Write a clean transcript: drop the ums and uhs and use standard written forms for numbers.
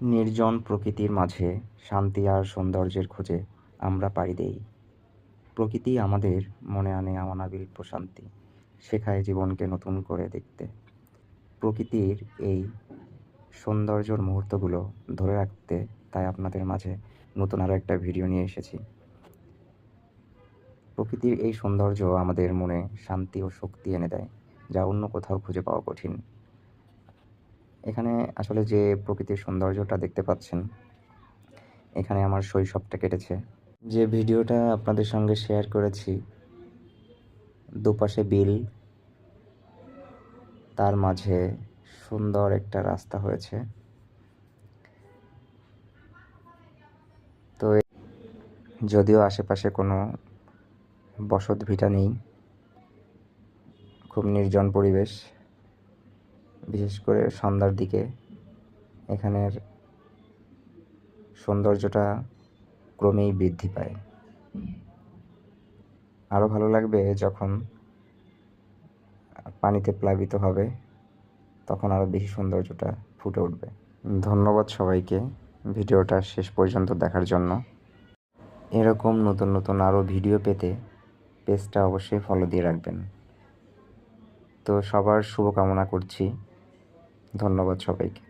নির্জন প্রকৃতির মাঝে শান্তি আর সৌন্দর্যের খোঁজে আমরা পাড়ি দেই। প্রকৃতি আমাদের মনে আনে অনাবিল প্রশান্তি, শেখায় জীবনকে নতুন করে দেখতে। প্রকৃতির এই সৌন্দর্যর মুহূর্তগুলো ধরে রাখতে তাই আপনাদের মাঝে নতুন আরও একটা ভিডিও নিয়ে এসেছি। প্রকৃতির এই সৌন্দর্য আমাদের মনে শান্তি ও শক্তি এনে দেয়, যা অন্য কোথাও খুঁজে পাওয়া কঠিন। এখানে আসলে যে প্রকৃতির সৌন্দর্যটা দেখতে পাচ্ছেন, এখানে আমার শৈশবটা কেটেছে। যে ভিডিওটা আপনাদের সঙ্গে শেয়ার করেছি, দুপাশে বিল, তার মাঝে সুন্দর একটা রাস্তা হয়েছে। তো যদিও আশেপাশে কোনো বসত ভিটা নেই, খুব নির্জন পরিবেশ। বিশেষ করে সন্ধ্যার দিকে এখানের সৌন্দর্যটা ক্রমেই বৃদ্ধি পায়। আরও ভালো লাগবে যখন পানিতে প্লাবিত হবে, তখন আরও বেশি সৌন্দর্যটা ফুটে উঠবে। ধন্যবাদ সবাইকে ভিডিওটা শেষ পর্যন্ত দেখার জন্য। এরকম নতুন নতুন আরও ভিডিও পেতে পেজটা অবশ্যই ফলো দিয়ে রাখবেন। তো সবার শুভকামনা করছি। ধন্যবাদ সবাইকে।